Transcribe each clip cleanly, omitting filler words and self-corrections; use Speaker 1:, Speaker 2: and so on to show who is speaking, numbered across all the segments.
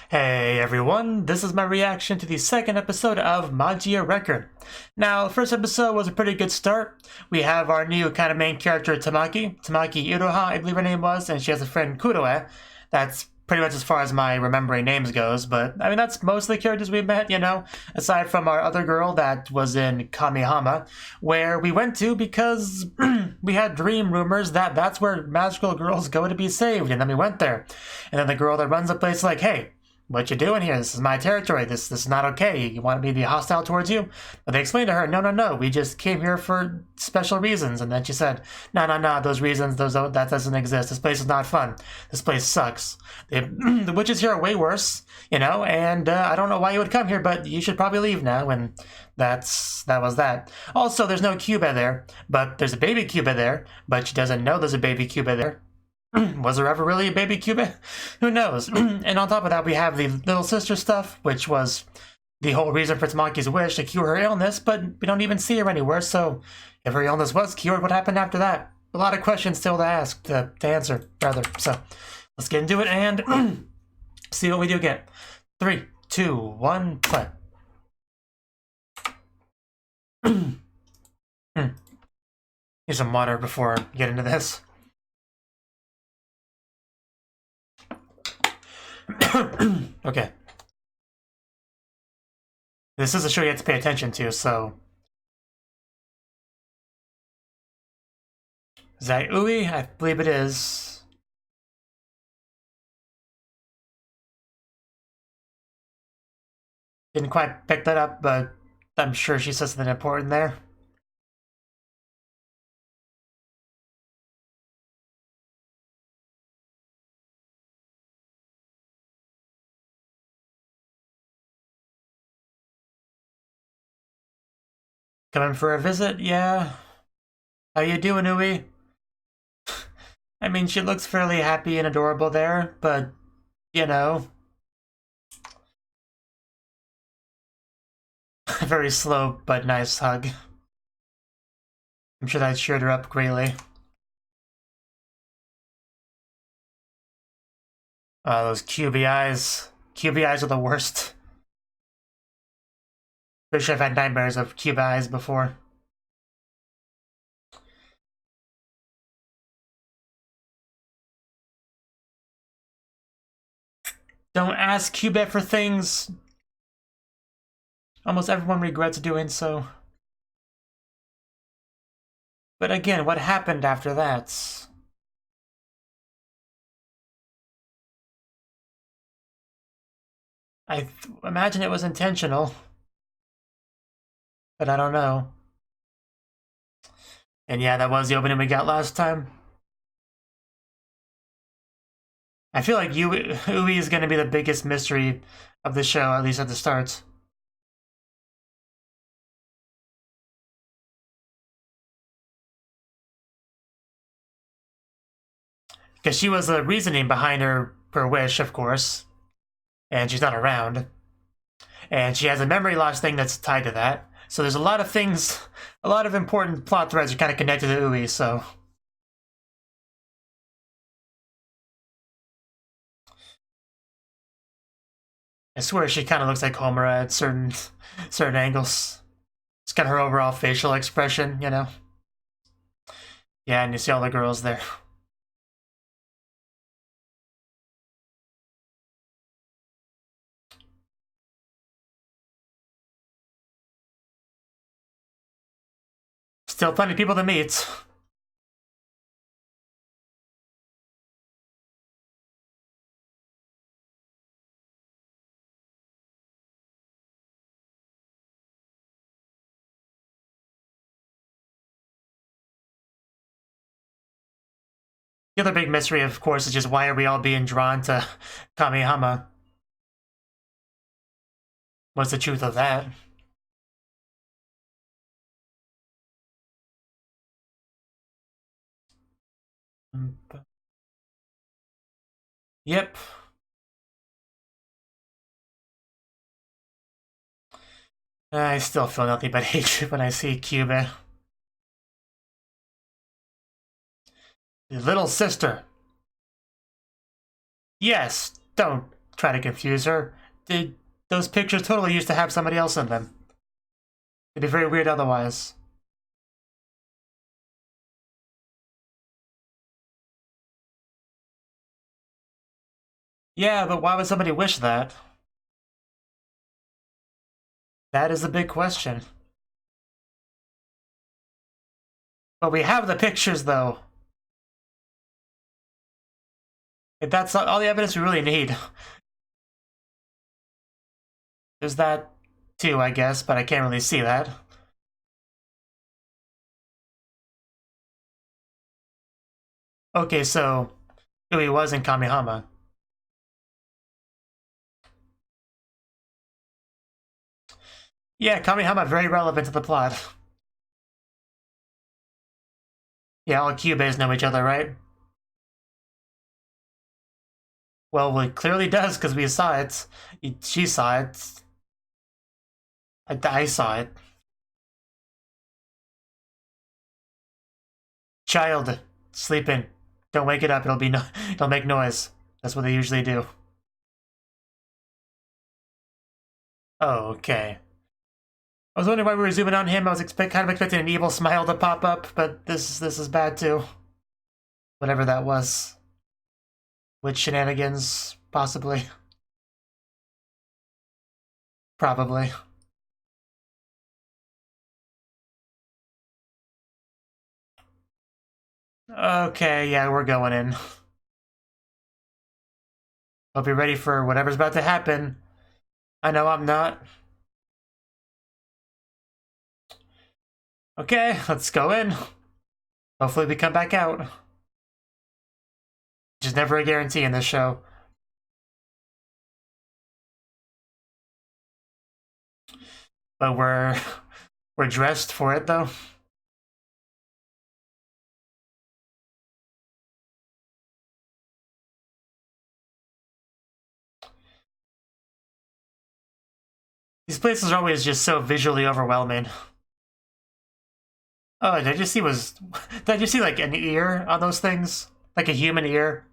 Speaker 1: Hey everyone, this is my reaction to the second episode of Magia Record. Now, the first episode was a pretty good start. We have our new kind of main character, Tamaki Iroha, I believe her name was, and she has a friend, Kuroe. That's pretty much as far as my remembering names goes, but I mean, that's most of the characters we've met, you know, aside from our other girl that was in Kamihama, where we went to because we had dream rumors that that's where magical girls go to be saved, and then we went there. And then the girl that runs the place is like, hey, what you doing here? This is my territory. This is not okay. You want me to be hostile towards you? But they explained to her, no. We just came here for special reasons. And then she said, no. Those reasons, that doesn't exist. This place is not fun. This place sucks. The witches here are way worse, you know. And I don't know why you would come here, but you should probably leave now. And that was that. Also, there's no Kyubey there, but there's a baby Kyubey there. But she doesn't know there's a baby Kyubey there. Was there ever really a baby Kyubey? Who knows? And on top of that, we have the little sister stuff, which was the whole reason for Tamaki's wish to cure her illness, but we don't even see her anywhere, so if her illness was cured, what happened after that? A lot of questions still to ask, to answer, rather. So, let's get into it and see what we do get. 3, 2, 1, play. Need some water before I get into this. Okay. This is a show you have to pay attention to, so... Is that Ui? I believe it is. Didn't quite pick that up, but I'm sure she said something important there. Coming for a visit? Yeah. How you doing, Ui? I mean, she looks fairly happy and adorable there, but, you know... A very slow but nice hug. I'm sure that cheered her up greatly. Those QB eyes. QB eyes are the worst. Pretty sure I've had nightmares of cube eyes before. Don't ask Cubit for things. Almost everyone regrets doing so. But again, what happened after that? I imagine it was intentional. But I don't know. And yeah, that was the opening we got last time. I feel like Ui is going to be the biggest mystery of the show, at least at the start. Because she was the reasoning behind her wish, of course. And she's not around. And she has a memory loss thing that's tied to that. So there's a lot of things, a lot of important plot threads are kind of connected to Ui, so... I swear she kind of looks like Homura at certain angles. It's kind of her overall facial expression, you know? Yeah, and you see all the girls there. Still plenty of people to meet. The other big mystery, of course, is just why are we all being drawn to Kamihama? What's the truth of that? Yep. I still feel nothing but hatred when I see Cuba. The little sister. Yes, don't try to confuse her. Those pictures totally used to have somebody else in them. It'd be very weird otherwise. Yeah, but why would somebody wish that? That is a big question. But we have the pictures, though. That's all the evidence we really need. There's that, too, I guess, but I can't really see that. Okay, so Yui was in Kamihama. Yeah, Kamihama very relevant to the plot. Yeah, all Kyūubeis know each other, right? Well, it clearly does, because we saw it. She saw it. I saw it. Child, sleeping. Don't wake it up, it'll make noise. That's what they usually do. Oh, okay. I was wondering why we were zooming on him. I was kind of expecting an evil smile to pop up, but this is bad too. Whatever that was. Witch shenanigans, possibly. Probably. Okay, yeah, we're going in. Hope you're ready for whatever's about to happen. I know I'm not. Okay, let's go in. Hopefully we come back out. Which is never a guarantee in this show. But we're dressed for it, though. These places are always just so visually overwhelming. Oh, did I just see like an ear on those things? Like a human ear?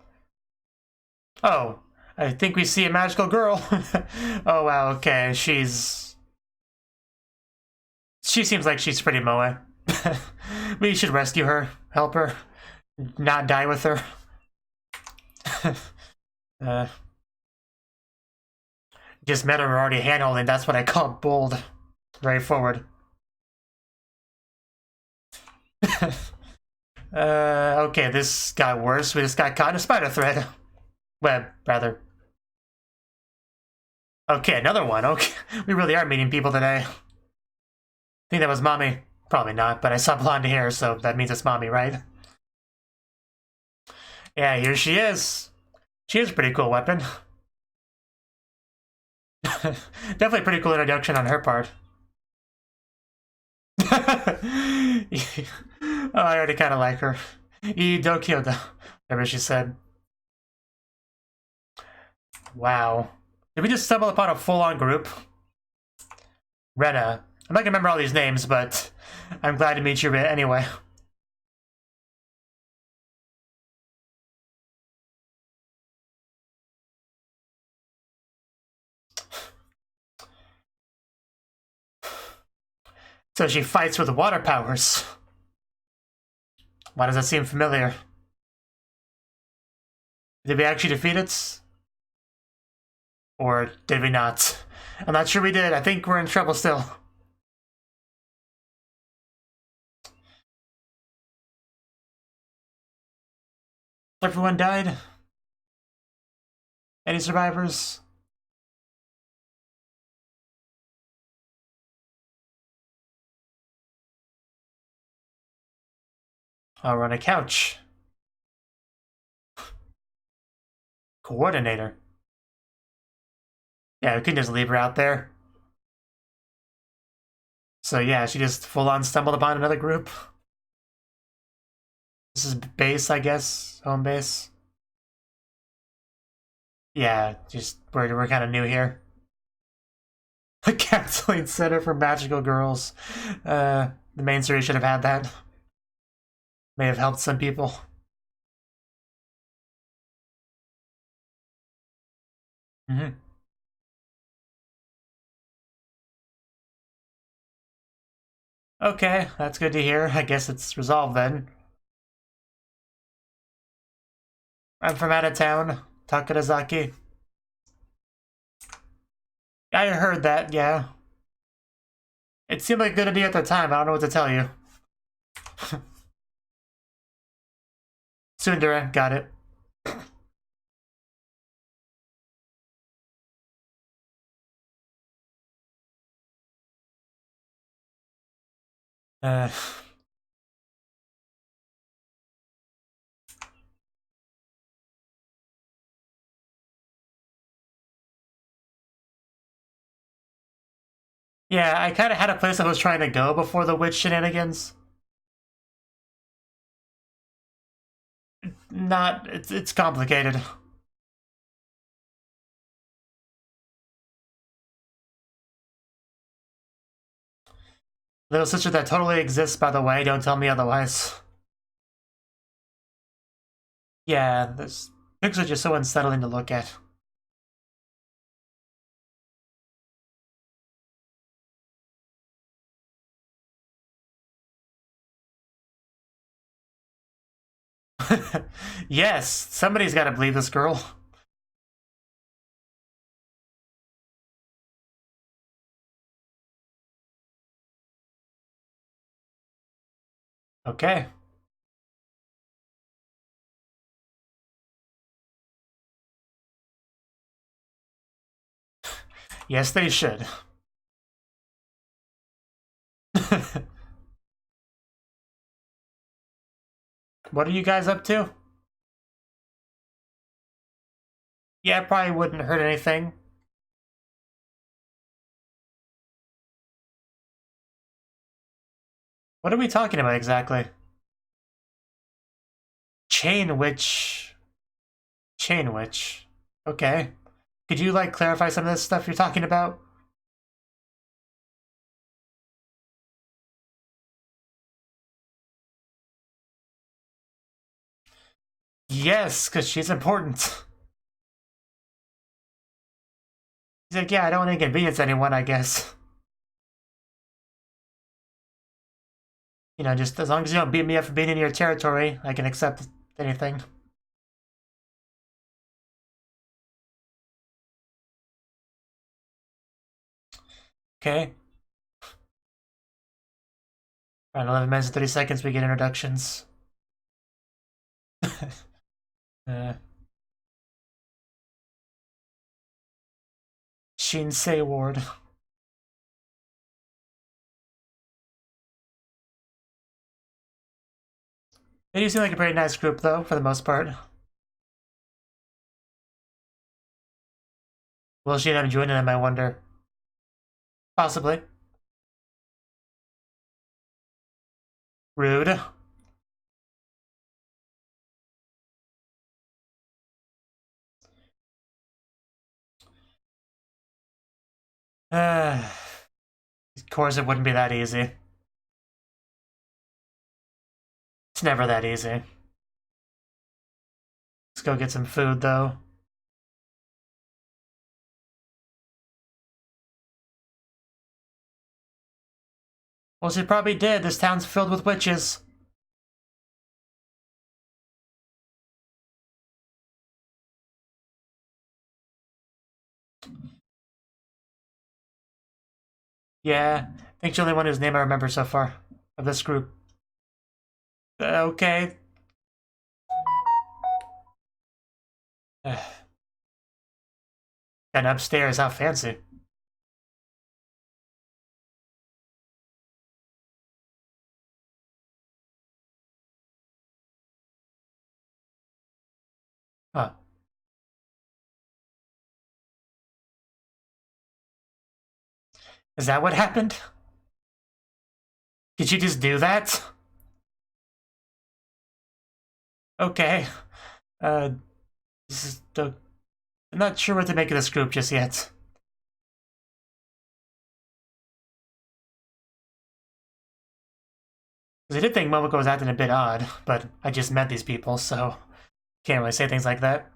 Speaker 1: Oh, I think we see a magical girl. Oh wow, okay, she seems like she's pretty moe. We should rescue her, help her, not die with her. Just met her already handholding, that's what I call bold. Very forward. Okay, this got worse. We just got caught in a spider thread. Web, rather. Okay, another one. Okay, we really are meeting people today. I think that was Mommy. Probably not, but I saw blonde hair, so that means it's Mommy, right? Yeah, here she is. She has a pretty cool weapon. Definitely a pretty cool introduction on her part. Oh, I already kind of like her. Idokyoda, whatever she said. Wow. Did we just stumble upon a full-on group? Rena. I'm not gonna remember all these names, but I'm glad to meet you anyway. So she fights with water powers. Why does that seem familiar? Did we actually defeat it? Or did we not? I'm not sure we did. I think we're in trouble still. Everyone died? Any survivors? Oh, we're on a couch. Coordinator. Yeah, we couldn't just leave her out there. So yeah, she just full-on stumbled upon another group. This is base, I guess. Home base. Yeah, just we're kind of new here. A counseling center for magical girls. The main series should have had that. May have helped some people. Mm-hmm. Okay, that's good to hear. I guess it's resolved then. I'm from out of town, Takarazaki. I heard that, yeah. It seemed like a good idea at the time, I don't know what to tell you. Tsundere, got it. Uh... Yeah, I kind of had a place I was trying to go before the witch shenanigans. Not, it's complicated. Little sister that totally exists, by the way, don't tell me otherwise. Yeah, this pics are just so unsettling to look at. Yes, somebody's gotta believe this girl. Okay. Yes, they should. What are you guys up to? Yeah, it probably wouldn't hurt anything. What are we talking about exactly? Chain witch. Chain witch. Okay. Could you, like, clarify some of this stuff you're talking about? Yes, because she's important. He's like, yeah, I don't want to inconvenience anyone, I guess. You know, just as long as you don't beat me up for being in your territory, I can accept anything. Okay. Around 11 minutes and 30 seconds, we get introductions. Shinsei Ward. They do seem like a pretty nice group, though, for the most part. Will she end up joining them, I wonder? Possibly. Rude. Of course it wouldn't be that easy. It's never that easy. Let's go get some food, though. Well, she probably did. This town's filled with witches. Yeah, I think she's the only one whose name I remember so far of this group. Okay. And upstairs, how fancy. Huh. Is that what happened? Did you just do that? Okay. This is I'm not sure what to make of this group just yet. Because I did think Momoko was acting a bit odd, but I just met these people, so can't really say things like that.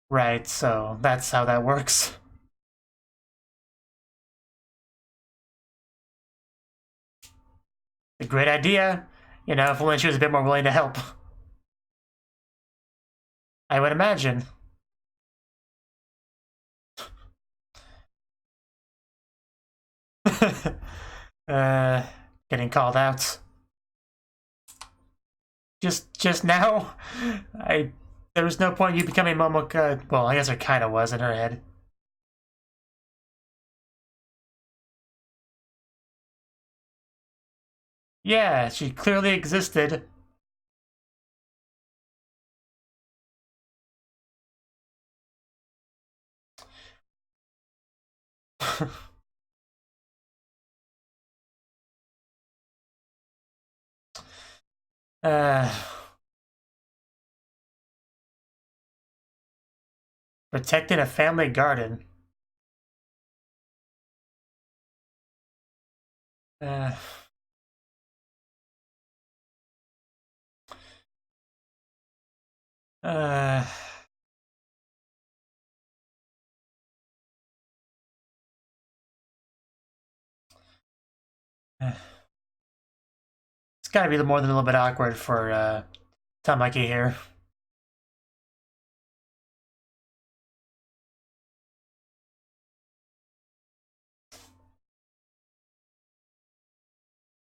Speaker 1: Right, so that's how that works. A great idea. You know, if only she was a bit more willing to help. I would imagine. Getting called out. Just now? There was no point you becoming Momoka. Well, I guess there kind of was in her head. Yeah, she clearly existed. uh, Protecting a family garden. Uh, uh, it's gotta be more than a little bit awkward for Tamaki here.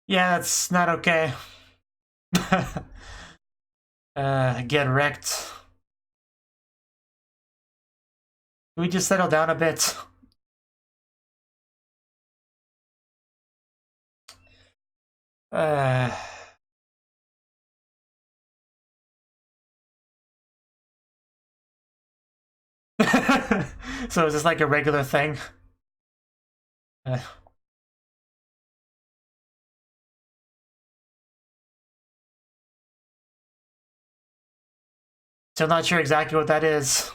Speaker 1: Yeah, that's not okay. Get wrecked. Can we just settle down a bit? Uh, so is this like a regular thing? Uh, Still not sure exactly what that is.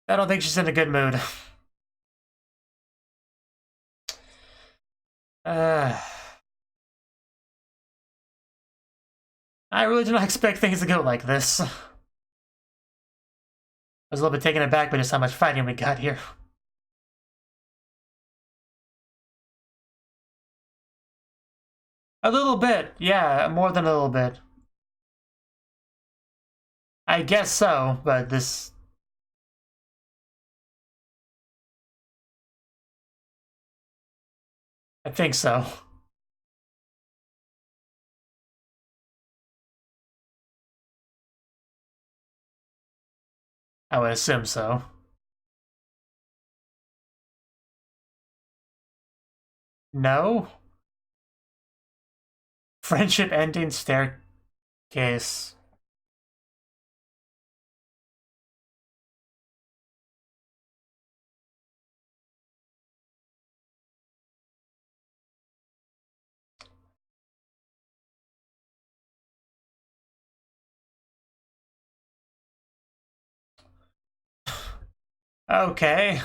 Speaker 1: I don't think she's in a good mood. I really did not expect things to go like this. I was a little bit taken aback by just how much fighting we got here. A little bit, yeah, more than a little bit. I guess so, but this... I think so. I would assume so. No? Friendship ending staircase. Okay.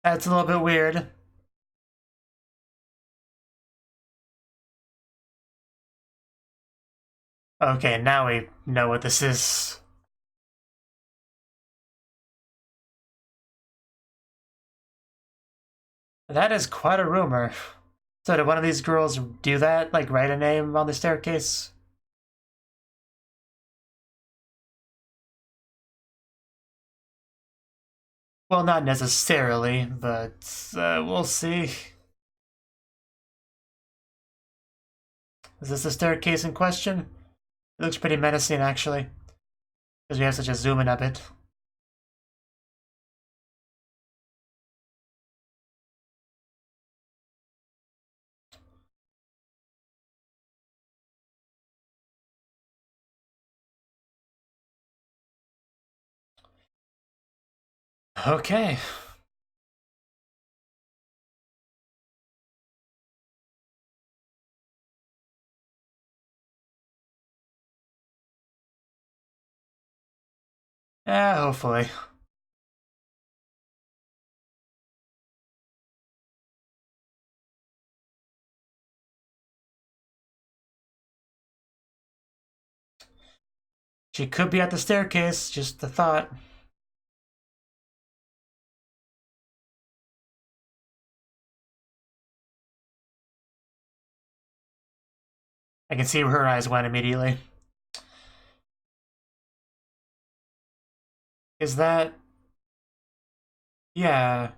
Speaker 1: That's a little bit weird. Okay, now we know what this is. That is quite a rumor. So did one of these girls do that? Like write a name on the staircase? Well, not necessarily, but we'll see. Is this the staircase in question? It looks pretty menacing, actually, because we have such a zoom in of it. Okay. Yeah, hopefully. She could be at the staircase, just a thought. I can see where her eyes went immediately. Is that... Yeah.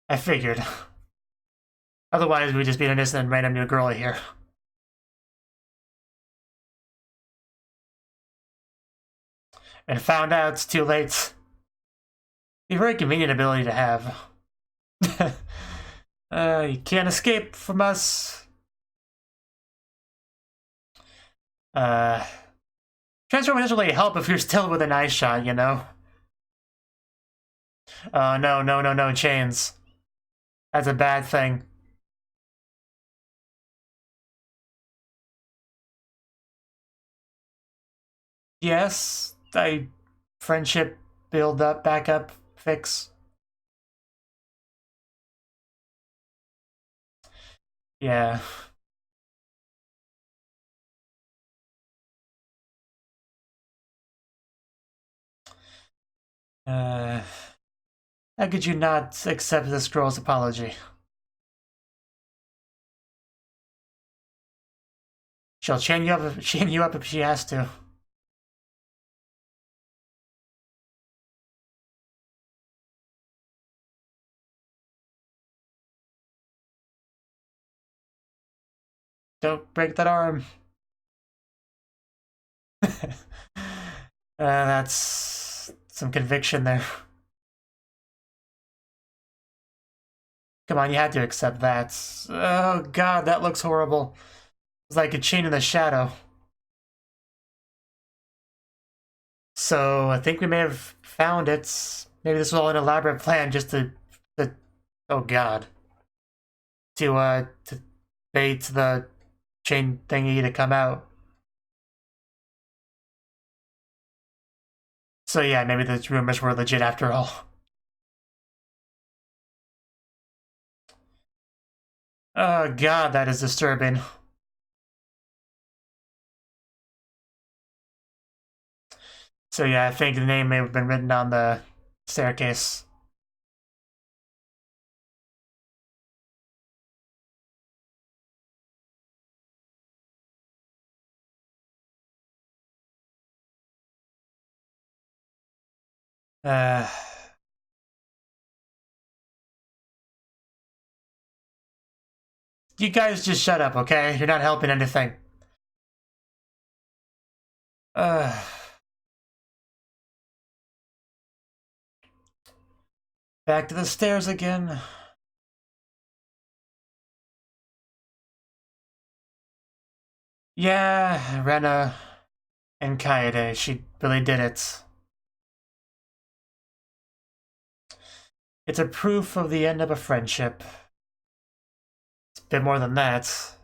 Speaker 1: I figured. Otherwise, we'd just be an innocent random new girl here. And found out it's too late. A very convenient ability to have. You can't escape from us. Transform doesn't really help if you're still with an eye shot, you know? No, chains. That's a bad thing. Yes, friendship build up, back up, fix. Yeah. How could you not accept this girl's apology? She'll chain you up if she has to. Don't break that arm. That's some conviction there. Come on, you had to accept that. Oh god, that looks horrible. It's like a chain in the shadow. So I think we may have found it. Maybe this was all an elaborate plan just to oh god. To bait the chain thingy to come out. So yeah, maybe the rumors were legit after all. Oh god, that is disturbing. So yeah, I think the name may have been written on the staircase. You guys just shut up, okay? You're not helping anything. Back to the stairs again. Yeah, Rena and Kaede, she really did it. It's a proof of the end of a friendship. It's a bit more than that.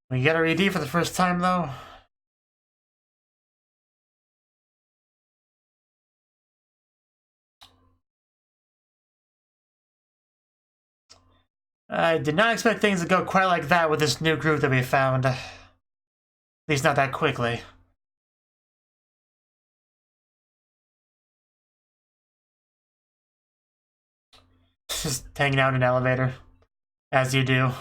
Speaker 1: We get our ED for the first time, though. I did not expect things to go quite like that with this new group that we found. At least not that quickly. Just hanging out in an elevator. As you do.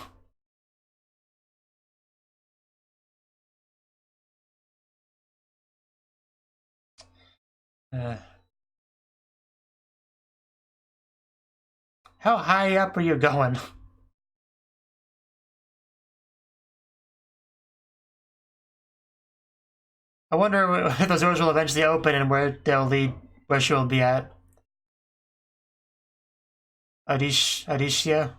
Speaker 1: How high up are you going? I wonder if those doors will eventually open and where they'll lead, where she'll be at. Adicia?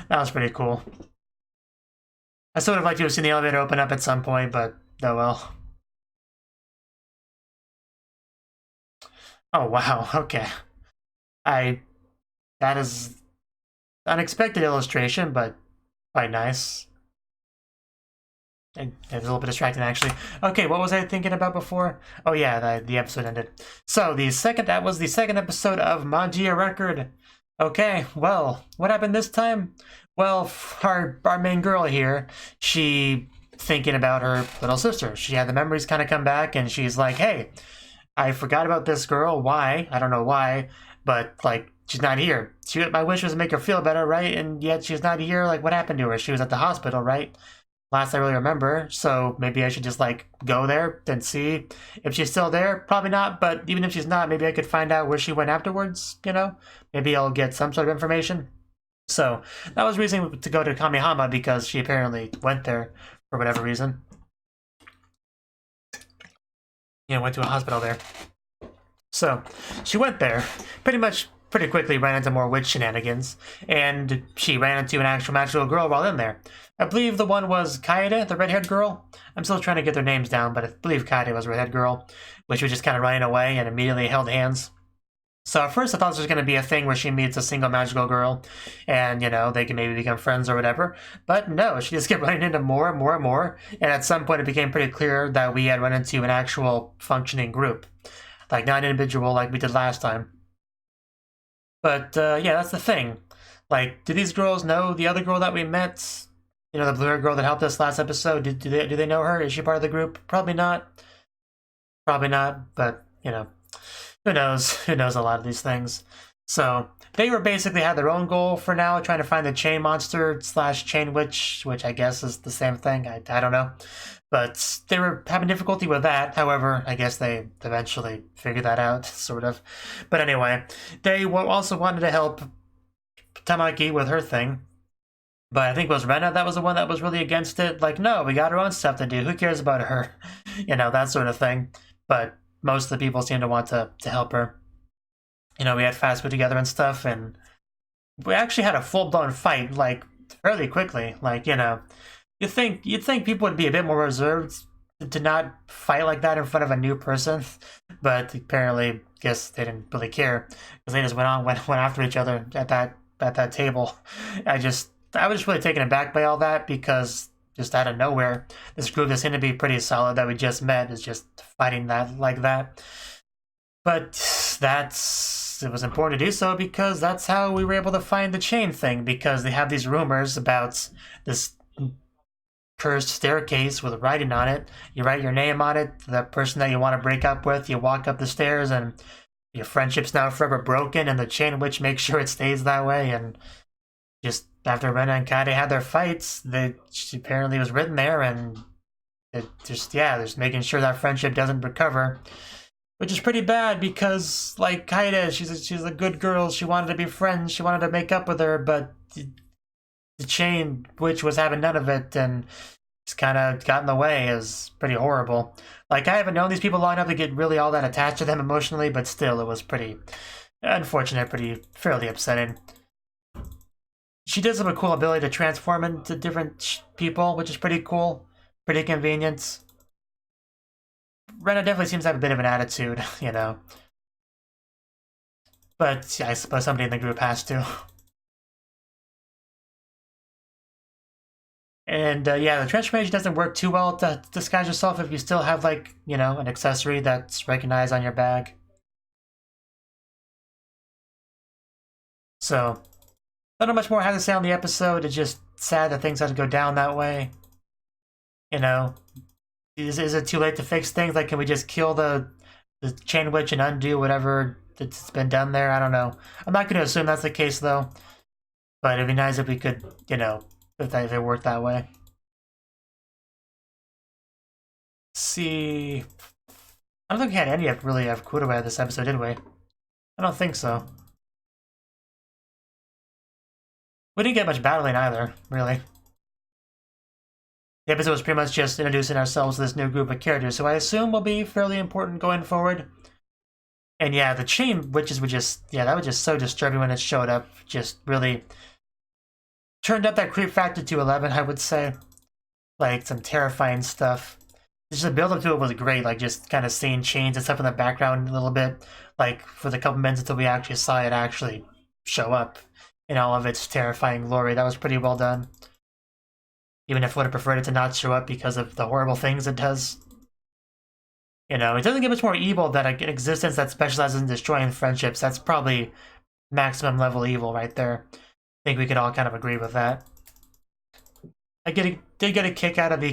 Speaker 1: That was pretty cool. I still would have liked to have seen the elevator open up at some point, but oh well. Oh wow, okay. That is unexpected illustration, but quite nice. It was a little bit distracting, actually. Okay, what was I thinking about before? Oh yeah, the episode ended. So that was the second episode of Magia Record. Okay, well, what happened this time? Well, our main girl here, she thinking about her little sister. She had the memories kind of come back, and she's like, hey, I forgot about this girl. Why? I don't know why, but like, she's not here. My wish was to make her feel better, right? And yet she's not here. Like, what happened to her? She was at the hospital, right? Last I really remember, so maybe I should just like go there and see if she's still there. Probably not, but even if she's not, maybe I could find out where she went afterwards, you know? Maybe I'll get some sort of information. So that was reason to go to Kamihama, because she apparently went there for whatever reason. Yeah, went to a hospital there. So she went there, pretty quickly ran into more witch shenanigans, and she ran into an actual magical girl while in there. I believe the one was Kaede, the red-haired girl. I'm still trying to get their names down, but I believe Kaede was a red-haired girl, which was just kind of running away and immediately held hands. So at first I thought this was going to be a thing where she meets a single magical girl, and, you know, they can maybe become friends or whatever. But no, she just kept running into more and more and more, and at some point it became pretty clear that we had run into an actual functioning group. Like, not individual like we did last time. But, yeah, that's the thing. Like, do these girls know the other girl that we met? You know, the blue-haired girl that helped us last episode? Do they know her? Is she part of the group? Probably not. Probably not, but, you know, who knows? Who knows a lot of these things? So, they were basically had their own goal for now, trying to find the chain monster / chain witch, which I guess is the same thing. I don't know. But they were having difficulty with that. However, I guess they eventually figured that out, sort of. But anyway, they also wanted to help Tamaki with her thing. But I think it was Rena that was the one that was really against it. Like, no, we got our own stuff to do. Who cares about her? You know, that sort of thing. But most of the people seem to want to help her. You know, we had fast food together and stuff, and we actually had a full-blown fight, like, fairly quickly. Like, you know, you'd think people would be a bit more reserved to not fight like that in front of a new person, but apparently, guess they didn't really care, because they just went after each other at that table. I was just really taken aback by all that, because just out of nowhere, this group that seemed to be pretty solid that we just met is just fighting that like that. But it was important to do so, because that's how we were able to find the chain thing, because they have these rumors about this cursed staircase with writing on it. You write your name on it, the person that you want to break up with, you walk up the stairs, and your friendship's now forever broken, and the chain witch makes sure it stays that way. And just after Rena and Kaede had their fights, she apparently was written there, and it just making sure that friendship doesn't recover. Which is pretty bad, because, like, Kaede, she's a good girl, she wanted to be friends, she wanted to make up with her, but the chain witch was having none of it, and just kind of got in the way. It was pretty horrible. Like, I haven't known these people long enough to get really all that attached to them emotionally, but still, it was pretty unfortunate, fairly upsetting. She does have a cool ability to transform into different people, which is pretty cool, pretty convenient. Rena definitely seems to have a bit of an attitude, you know. But yeah, I suppose somebody in the group has to. And yeah, the transformation doesn't work too well to disguise yourself if you still have, like, you know, an accessory that's recognized on your bag. So, I don't know much more I have to say on the episode. It's just sad that things had to go down that way. You know, is it too late to fix things? Like, can we just kill the chain witch and undo whatever that's been done there? I don't know. I'm not going to assume that's the case, though. But it'd be nice if we could, you know, if it worked that way. Let's see. I don't think we had any really of Kuroe this episode, did we? I don't think so. We didn't get much battling either, really. The episode was pretty much just introducing ourselves to this new group of characters, so I assume will be fairly important going forward. And yeah, the chain witches were just, that was just so disturbing when it showed up. Just really turned up that creep factor to 11, I would say. Like, some terrifying stuff. Just the build-up to it was great, like, just kind of seeing chains and stuff in the background a little bit. Like, for the couple minutes until we actually saw it actually show up. in all of its terrifying glory. That was pretty well done. Even if I would have preferred it to not show up because of the horrible things it does. You know, it doesn't get much more evil than an existence that specializes in destroying friendships. That's probably maximum level evil right there. I think we could all kind of agree with that. I did get a kick out of the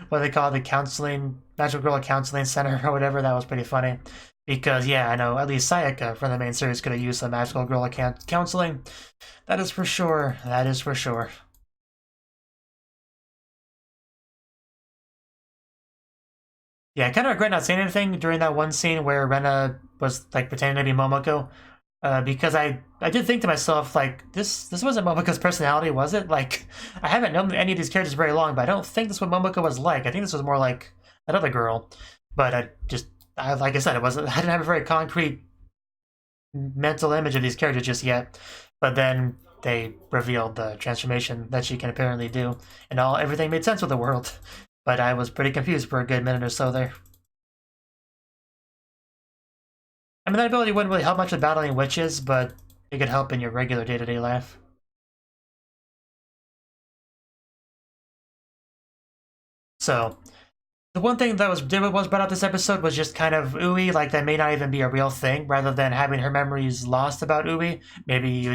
Speaker 1: what they call it, the counseling, Magical Girl Counseling Center or whatever. That was pretty funny. Because, yeah, I know, at least Sayaka from the main series could have used some Magical Girl counseling. That is for sure. That is for sure. Yeah, I kind of regret not saying anything during that one scene where Rena was, like, pretending to be Momoko. Because I did think to myself, like, this wasn't Momoko's personality, was it? Like, I haven't known any of these characters very long, but I don't think this is what Momoko was like. I think this was more like another girl. But like I said, I didn't have a very concrete mental image of these characters just yet. But then they revealed the transformation that she can apparently do, and everything made sense with the world. But I was pretty confused for a good minute or so there. I mean, that ability wouldn't really help much with battling witches, but it could help in your regular day-to-day life. So, the one thing that was brought up this episode was just kind of Ui, like that may not even be a real thing, rather than having her memories lost about Ui. Maybe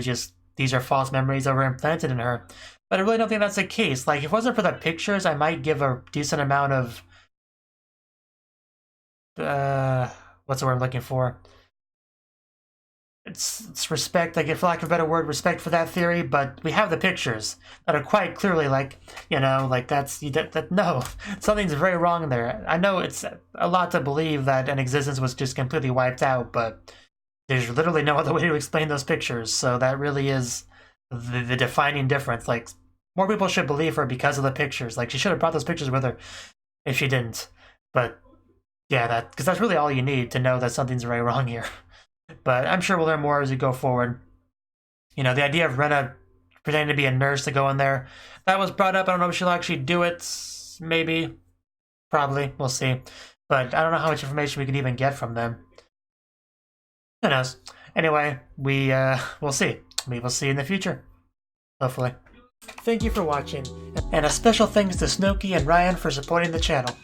Speaker 1: these are false memories that were implanted in her. But I really don't think that's the case. Like, if it wasn't for the pictures, I might give a decent amount of... what's the word I'm looking for? It's respect, like, for lack of a better word, respect for that theory, but we have the pictures that are quite clearly, like, you know, like, no, something's very wrong there. I know it's a lot to believe that an existence was just completely wiped out, but there's literally no other way to explain those pictures, so that really is the defining difference. Like, more people should believe her because of the pictures. Like, she should have brought those pictures with her if she didn't. But, yeah, because that's really all you need to know that something's very wrong here. But I'm sure we'll learn more as we go forward. You know, the idea of Rena pretending to be a nurse to go in there, that was brought up. I don't know if she'll actually do it. Maybe. Probably. We'll see. But I don't know how much information we can even get from them. Who knows? Anyway, we'll see. We will see in the future. Hopefully. Thank you for watching, and a special thanks to Cnouki and Ryan for supporting the channel.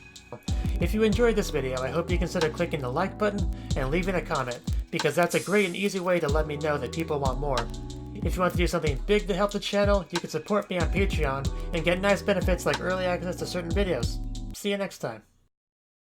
Speaker 1: If you enjoyed this video, I hope you consider clicking the like button and leaving a comment, because that's a great and easy way to let me know that people want more. If you want to do something big to help the channel, you can support me on Patreon and get nice benefits like early access to certain videos. See you next time.